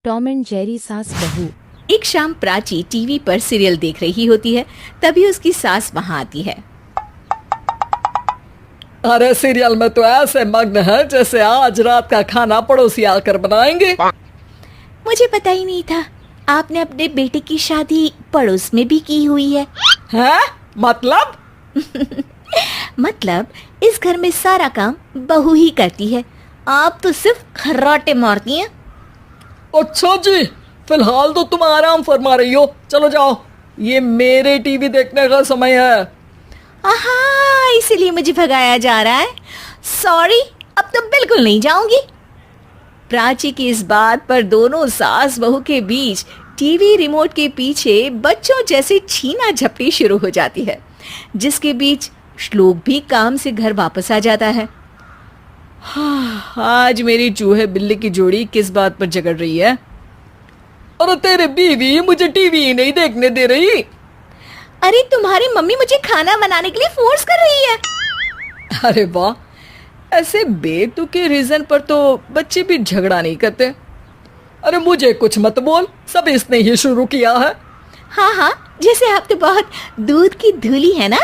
Tom and Jerry सास बहू। एक शाम प्राची टीवी पर सीरियल देख रही होती है, तभी उसकी सास वहां आती है। अरे सीरियल में तो ऐसे मग्न है जैसे आज रात का खाना पड़ोसी आकर बनाएंगे। मुझे पता ही नहीं था आपने अपने बेटे की शादी पड़ोस में भी की हुई है। हैं? मतलब? मतलब इस घर में सारा काम बहू ही करती है, आप तो सिर्फ खर्राटे मारती हैं। अच्छा जी, फिलहाल तो तुम आराम फरमा रही हो, चलो जाओ, ये मेरे टीवी देखने का समय है। आहा, इसीलिए मुझे भगाया जा रहा है। सॉरी, अब तो बिल्कुल नहीं जाऊंगी। प्राची की इस बात पर दोनों सास बहू के बीच टीवी रिमोट के पीछे बच्चों जैसे छीना झपटी शुरू हो जाती है, जिसके बीच श्लोक भी काम से घर वापस आ जाता है। हाँ, आज मेरी चूहे बिल्ली की जोड़ी किस बात पर झगड़ रही है? अरे तेरे बीवी मुझे टीवी ही नहीं देखने दे रही। अरे तुम्हारी मम्मी मुझे खाना बनाने के लिए फोर्स कर रही है। अरे वाह, ऐसे बेतुके रीजन पर तो बच्चे भी झगड़ा नहीं करते। अरे मुझे कुछ मत बोल, सब इसने ही शुरू किया है। हाँ हाँ, जैसे आप तो बहुत दूध की धूली है ना।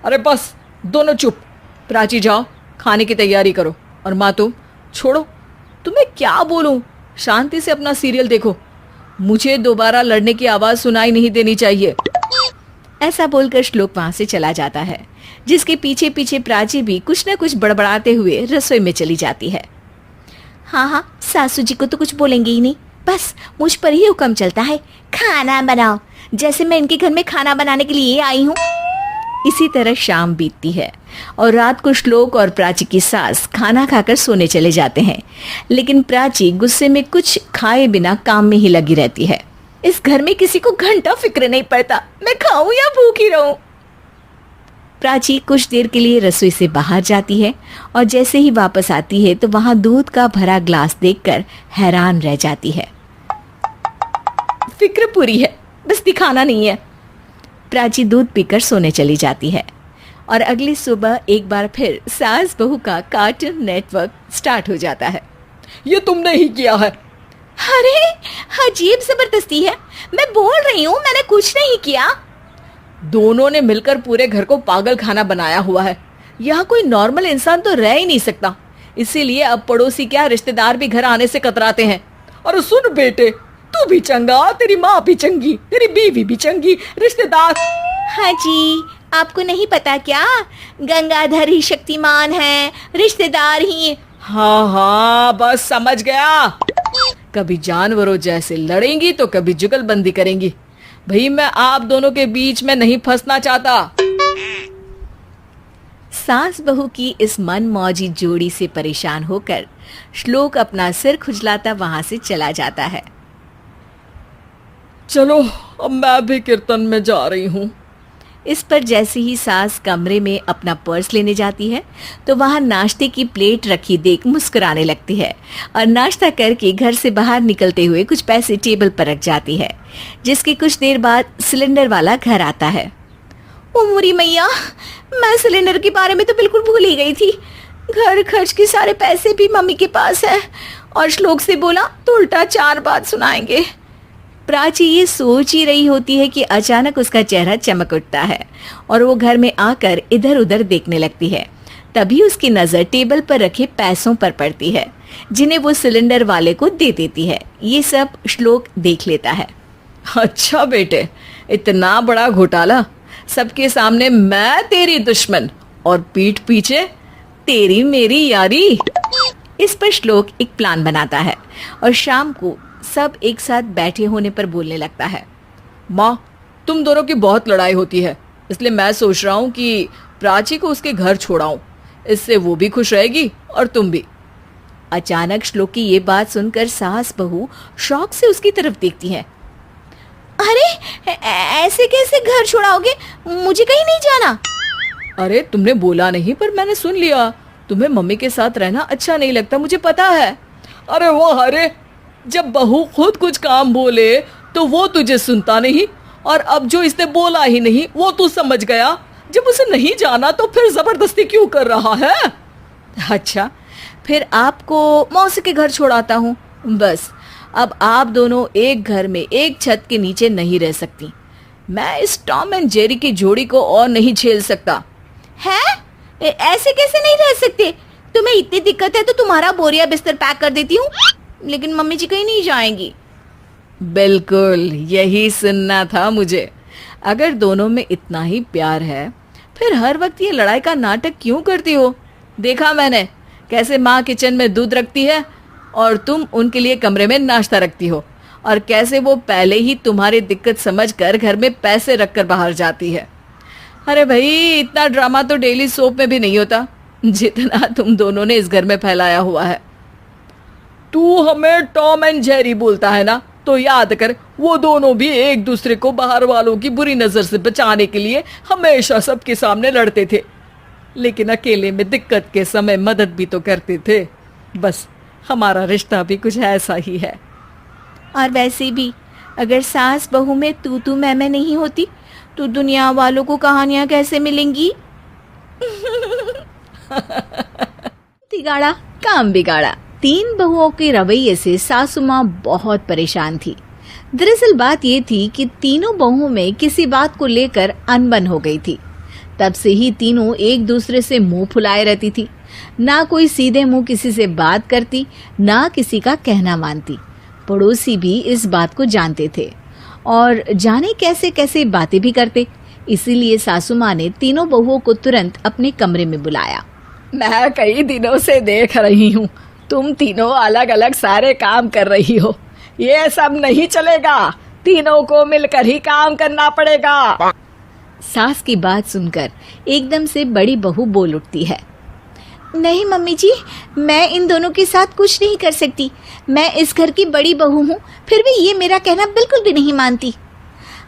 अरे बस, दोनों चुप। प्राची जाओ, खाने की तैयारी करो। और माँ तुम छोड़ो, तुम्हें क्या बोलूं, शांति से अपना सीरियल देखो, मुझे दोबारा लड़ने की आवाज सुनाई नहीं देनी चाहिए। ऐसा बोलकर श्लोक वहां से चला जाता है, जिसके पीछे पीछे प्राची भी कुछ न कुछ बड़बड़ाते हुए रसोई में चली जाती है। हाँ हाँ, सासू जी को तो कुछ बोलेंगे ही नहीं, बस मुझ पर ही हुक्म चलता है, खाना बनाओ, जैसे मैं इनके घर में खाना बनाने के लिए आई हूँ। इसी तरह शाम बीतती है और रात को श्लोक और प्राची की सास खाना खाकर सोने चले जाते हैं, लेकिन प्राची गुस्से में कुछ खाए बिना काम में ही लगी रहती है। इस घर में किसी को घंटा फिक्र नहीं पड़ता, मैं खाऊं या भूखी रहूं। प्राची कुछ देर के लिए रसोई से बाहर जाती है और जैसे ही वापस आती है तो वहां दूध का भरा ग्लास देखकर हैरान रह जाती है। फिक्र पूरी है, बस दिखाना नहीं है। प्राची दूध पीकर सोने चली जाती है और अगली सुबह एक बार फिर सास बहू का कार्टून नेटवर्क स्टार्ट हो जाता है। ये तुमने ही किया है। अरे अजीब जबरदस्ती है, मैं बोल रही हूँ मैंने कुछ नहीं किया। दोनों ने मिलकर पूरे घर को पागल खाना बनाया हुआ है। यहाँ कोई नॉर्मल इंसान तो रह ही नहीं सकता, इसीलिए अब पड़ोसी क्या रिश्तेदार भी घर आने से कतराते हैं। और सुन बेटे, तू भी चंगा, तेरी माँ भी चंगी, तेरी बीवी भी चंगी, रिश्तेदार। हाँ जी, आपको नहीं पता क्या, गंगाधर ही शक्तिमान है, रिश्तेदार ही। हाँ हाँ, बस समझ गया। कभी जानवरों जैसे लड़ेंगी तो कभी जुगलबंदी करेंगी। भाई मैं आप दोनों के बीच में नहीं फंसना चाहता। सास बहू की इस मन मौजी जोड़ी से परेशान होकर श्लोक अपना सिर खुजलाता वहां से चला जाता है। चलो अब मैं भी कीर्तन में जा रही हूँ। इस पर जैसे ही सास कमरे में अपना पर्स लेने जाती है तो वहां नाश्ते की प्लेट रखी देख मुस्कुराने लगती है और नाश्ता करके घर से बाहर निकलते हुए कुछ पैसे टेबल पर रख जाती है, जिसके कुछ देर बाद सिलेंडर वाला घर आता है। ओ मुरी मैया, मैं सिलेंडर के बारे में तो बिल्कुल भूल ही गई थी। घर खर्च के सारे पैसे भी मम्मी के पास है और श्लोक से बोला तो उल्टा 4 बात सुनाएंगे। प्राची ये सोच ही रही होती है कि अचानक उसका चेहरा चमक उठता है और वो घर में आकर इधर उधर देखने लगती है। तभी उसकी नजर टेबल पर रखे पैसों पर पड़ती है, जिन्हें वो सिलेंडर वाले को दे देती है। ये सब श्लोक देख लेता है। अच्छा बेटे, इतना बड़ा घोटाला, सबके सामने मैं तेरी दुश्मन और पीठ पीछे तेरी मेरी यारी। इस पर श्लोक एक प्लान बनाता है और शाम को सब एक साथ बैठे होने पर बोलने लगता है। माँ, तुम दोनों की बहुत लड़ाई होती है, इसलिए मैं सोच रहा हूँ कि प्राची को उसके घर छोड़ाऊं, इससे वो भी खुश रहेगी और तुम भी। अचानक श्लोक की ये बात सुनकर सास बहू शौक से उसकी तरफ देखती है। अरे ऐसे कैसे घर छोड़ाओगे, मुझे कहीं नहीं जाना। अरे तुमने बोला नहीं पर मैंने सुन लिया, तुम्हें मम्मी के साथ रहना अच्छा नहीं लगता, मुझे पता है। अरे वाह, अरे जब बहू खुद कुछ काम बोले तो वो तुझे सुनता नहीं, और अब जो इसने बोला ही नहीं वो तू समझ गया। जब उसे नहीं जाना तो फिर जबरदस्ती क्यों कर रहा है? अच्छा, फिर आपको मौसी के घर छोड़ाता हूँ, बस अब आप दोनों एक घर में एक छत के नीचे नहीं रह सकती। मैं इस टॉम एंड जेरी की जोड़ी को और नहीं झेल सकता। है? ऐसे कैसे नहीं रह सकते? तुम्हें इतनी दिक्कत है तो तुम्हारा बोरिया बिस्तर पैक कर देती हूँ, लेकिन मम्मी जी कहीं नहीं जाएंगी। बिल्कुल यही सुनना था मुझे। अगर दोनों में इतना ही प्यार है फिर हर वक्त ये लड़ाई का नाटक क्यों करती हो? देखा मैंने कैसे माँ किचन में दूध रखती है और तुम उनके लिए कमरे में नाश्ता रखती हो, और कैसे वो पहले ही तुम्हारी दिक्कत समझकर घर में पैसे रखकर बाहर जाती है। अरे भाई, इतना ड्रामा तो डेली सोप में भी नहीं होता जितना तुम दोनों ने इस घर में फैलाया हुआ है। तू हमें टॉम एंड जेरी बोलता है ना, तो याद कर वो दोनों भी एक दूसरे को बाहर वालों की बुरी नजर से बचाने के लिए हमेशा सबके सामने लड़ते थे, लेकिन अकेले में दिक्कत के समय मदद भी तो करते थे। बस हमारा रिश्ता भी कुछ ऐसा ही है। और वैसे भी अगर सास बहू में तू मैं नहीं होती तो दुनिया वालों को कहानियां कैसे मिलेंगी? तिगाड़ा काम बिगाड़ा। 3 बहुओं के रवैये से सासू माँ बहुत परेशान थी। दरअसल बात ये थी कि तीनों बहुओं में किसी बात को लेकर अनबन हो गई थी। तब से ही तीनों एक दूसरे से मुंह फुलाए रहती थी। ना कोई सीधे मुंह किसी से बात करती, ना किसी का कहना मानती। पड़ोसी भी इस बात को जानते थे और जाने कैसे कैसे बातें भी करते। इसीलिए सासू माँ ने तीनों बहुओं को तुरंत अपने कमरे में बुलाया। मैं कई दिनों से देख रही हूँ तुम तीनों अलग अलग सारे काम कर रही हो। ये सब नहीं चलेगा, तीनों को मिलकर ही काम करना पड़ेगा। सास की बात सुनकर एकदम से बड़ी बहू बोल उठती है। नहीं मम्मी जी, मैं इन दोनों के साथ कुछ नहीं कर सकती। मैं इस घर की बड़ी बहू हूँ, फिर भी ये मेरा कहना बिल्कुल भी नहीं मानती।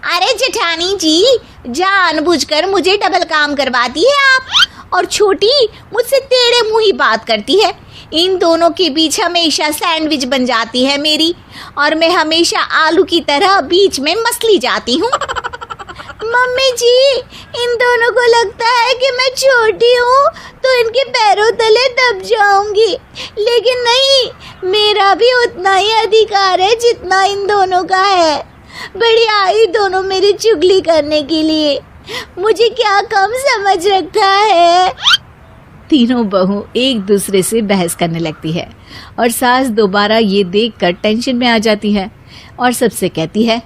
अरे जेठानी जी, जानबूझकर मुझे डबल काम करवाती है आप, और छोटी मुझसे टेढ़े मुंह ही बात करती है। इन दोनों के बीच हमेशा सैंडविच बन जाती है मेरी, और मैं हमेशा आलू की तरह बीच में मसली जाती हूँ। मम्मी जी, इन दोनों को लगता है कि मैं छोटी हूँ तो इनके पैरों तले दब जाऊंगी, लेकिन नहीं, मेरा भी उतना ही अधिकार है जितना इन दोनों का है। बड़ी आई दोनों मेरी चुगली करने के लिए, मुझे क्या कम समझ रखा है। तीनों बहू एक दूसरे से बहस करने लगती है और सास दोबारा ये देखकर टेंशन में आ जाती है और सबसे कहती है,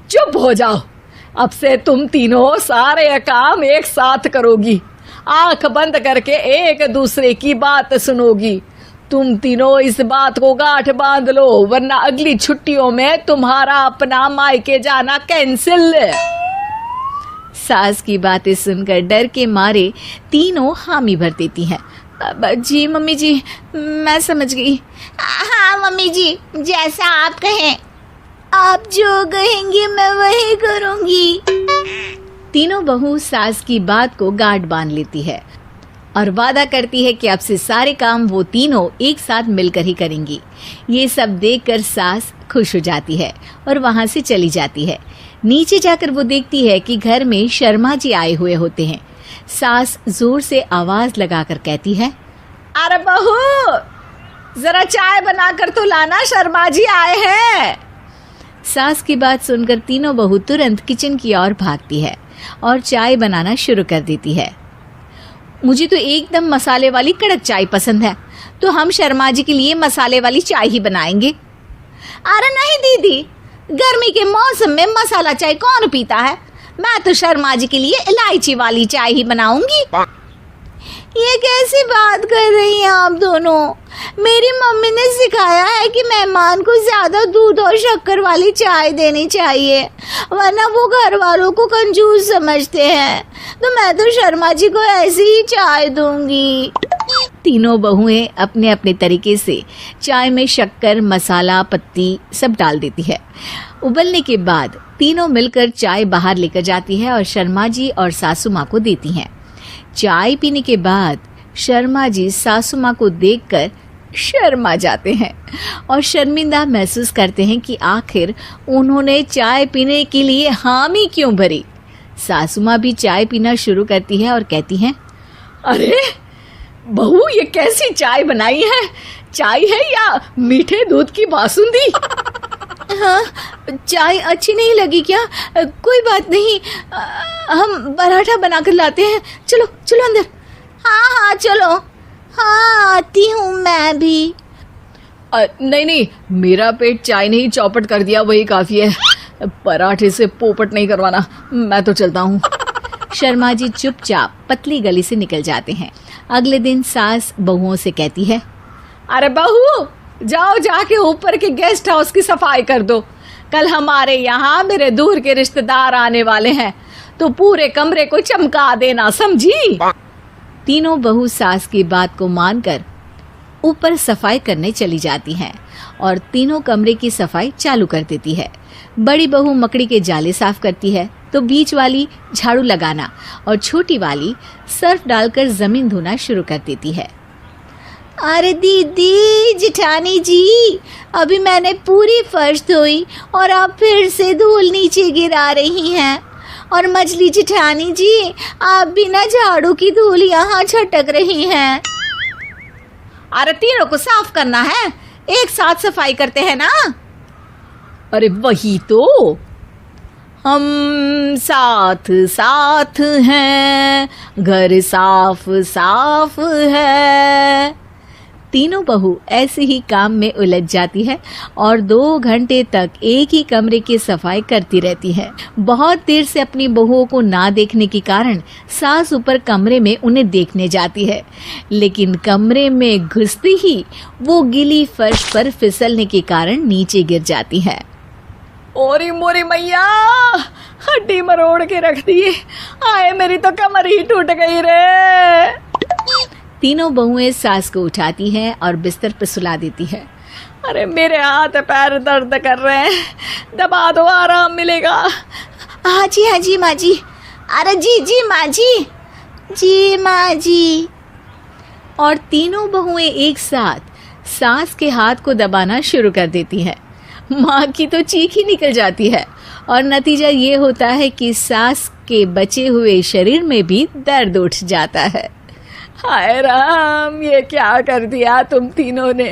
चुप हो जाओ, अब से तुम तीनों सारे काम एक साथ करोगी, आंख बंद करके एक दूसरे की बात सुनोगी। तुम तीनों इस बात को गांठ बांध लो, वरना अगली छुट्टियों में तुम्हारा अपना मायके जाना कैंसिल। सास की बातें सुनकर डर के मारे तीनों हामी भर देती हैं। जी मम्मी जी, मैं समझ गई। हाँ मम्मी जी, जैसा आप कहें, आप जो कहेंगी मैं वही करूंगी। तीनों बहू सास की बात को गांठ बांध लेती है और वादा करती है कि अब से सारे काम वो तीनों एक साथ मिलकर ही करेंगी। ये सब देखकर सास खुश हो जाती है और वहां से चली जाती है। नीचे जाकर वो देखती है कि घर में शर्मा जी आए हुए होते हैं। सास जोर से आवाज लगाकर कहती है, अरे बहू, जरा चाय बनाकर तो लाना, शर्मा जी आए हैं। सास की बात सुनकर तीनों बहू तुरंत किचन की ओर भागती है और चाय बनाना शुरू कर देती है। मुझे तो एकदम मसाले वाली कड़क चाय पसंद है, तो हम शर्मा जी के लिए मसाले वाली चाय ही बनाएंगे। अरे नहीं दीदी, गर्मी के मौसम में मसाला चाय कौन पीता है? मैं तो शर्मा जी के लिए इलायची वाली चाय ही बनाऊंगी। ये कैसी बात कर रही हैं आप दोनों? मेरी मम्मी ने सिखाया है कि मेहमान को ज्यादा दूध और शक्कर वाली चाय देनी चाहिए, वरना वो घर वालों को कंजूस समझते हैं। तो मैं तो शर्मा जी को ऐसी ही चाय दूंगी। तीनों बहुएं अपने अपने तरीके से चाय में शक्कर, मसाला, पत्ती सब डाल देती है। उबलने के बाद तीनों मिलकर चाय बाहर लेकर जाती है और शर्मा जी और सासू माँ को देती हैं। चाय पीने के बाद शर्मा जी सासू माँ को देखकर शर्मा जाते हैं और शर्मिंदा महसूस करते हैं कि आखिर उन्होंने चाय पीने के लिए हामी क्यों भरी। सासू माँ भी चाय पीना शुरू करती है और कहती हैं, अरे बहू, ये कैसी चाय बनाई है? चाय है या मीठे दूध की बासुंदी? हाँ, चाय अच्छी नहीं लगी क्या? कोई बात नहीं, हम पराठा बनाकर लाते हैं। चलो चलो अंदर। हाँ हाँ चलो। हाँ आती हूँ मैं भी। नहीं नहीं, मेरा पेट चाय नहीं चौपट कर दिया वही काफी है, पराठे से पोपट नहीं करवाना, मैं तो चलता हूँ। शर्मा जी चुपचाप पतली गली से निकल जाते हैं। अगले दिन सास बहुओं से कहती है, अरे बहू, जाओ जाके ऊपर के गेस्ट हाउस की सफाई कर दो, कल हमारे यहाँ मेरे दूर के रिश्तेदार आने वाले हैं, तो पूरे कमरे को चमका देना, समझी? तीनों बहू सास की बात को मानकर ऊपर सफाई करने चली जाती हैं और तीनों कमरे की सफाई चालू कर देती है। बड़ी बहू मकड़ी के जाले साफ करती है, तो बीच वाली झाड़ू लगाना और छोटी वाली सर्फ डालकर जमीन धोना शुरू कर देती है। अरे दीदी जेठानी जी, अभी मैंने पूरी फर्श धोई और आप फिर से धूल नीचे गिरा रही हैं। और मछली जेठानी जी, आप भी ना झाड़ू की धूल यहाँ छटक रही हैं। अरे तीनों को साफ करना है, एक साथ सफाई करते हैं ना। अरे वही तो, हम साथ साथ हैं, घर साफ साफ है। तीनों बहू ऐसे ही काम में उलझ जाती है और 2 घंटे तक एक ही कमरे की सफाई करती रहती है। बहुत देर से अपनी बहुओं को ना देखने के कारण सास ऊपर कमरे में उन्हें देखने जाती है, लेकिन कमरे में घुसती ही वो गीली फर्श पर फिसलने के कारण नीचे गिर जाती है। ओरी मोरी मैया, हड्डी मरोड़ के रख दी, आए मेरी तो कमर ही टूट गई रे। तीनों बहुएं सास को उठाती हैं और बिस्तर पर सुला देती है। अरे मेरे हाथ पैर दर्द कर रहे हैं, दबा दो, आराम मिलेगा। हाँ जी माँ जी। अरे जी माँ जी, जी माँ जी। और तीनों बहुएं एक साथ सास के हाथ को दबाना शुरू कर देती हैं। माँ की तो चीख ही निकल जाती है और नतीजा ये होता है कि सास के बचे हुए शरीर में भी दर्द उठ जाता है। हाय राम, ये क्या कर दिया तुम तीनों ने।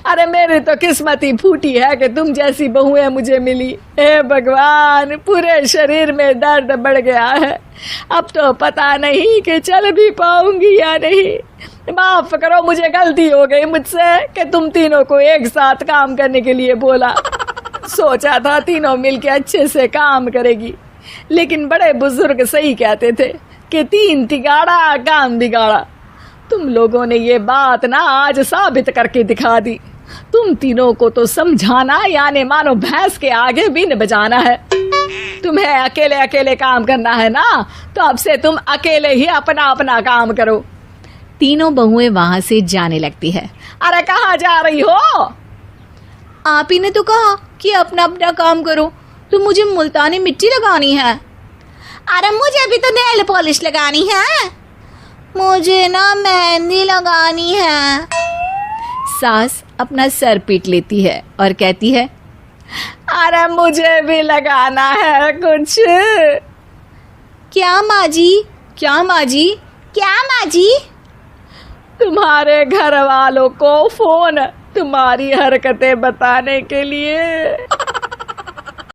अरे मेरी तो किस्मत ही फूटी है कि तुम जैसी बहुएं मुझे मिली। हे भगवान, पूरे शरीर में दर्द बढ़ गया है, अब तो पता नहीं कि चल भी पाऊंगी या नहीं। माफ करो, मुझे गलती हो गई मुझसे कि तुम तीनों को एक साथ काम करने के लिए बोला। सोचा था तीनों मिलके अच्छे से काम करेगी, लेकिन बड़े बुजुर्ग सही कहते थे कि 3 तिगाड़ा काम बिगाड़ा। तुम लोगों ने ये बात ना आज साबित करके दिखा दी। तुम तीनों को तो समझाना यानी मानो भैंस के आगे बीन बजाना है। तुम्हें अकेले अकेले काम करना है ना, तो अब से तुम अकेले ही अपना अपना काम करो। तीनों बहुएं वहां से जाने लगती है। अरे कहाँ जा रही हो? आप ही ने तो कहा कि अपना अपना काम तो मुझे मुल्तानी मिट्टी लगानी है। अरे मुझे भी तो नेल पॉलिश लगानी है। मुझे ना मेहंदी लगानी है। सास अपना सर पीट लेती है और कहती है, अरे मुझे भी लगाना है कुछ। क्या माँ जी? क्या माँ जी? क्या माँ जी? तुम्हारे घर वालों को फोन तुम्हारी हरकतें बताने के लिए।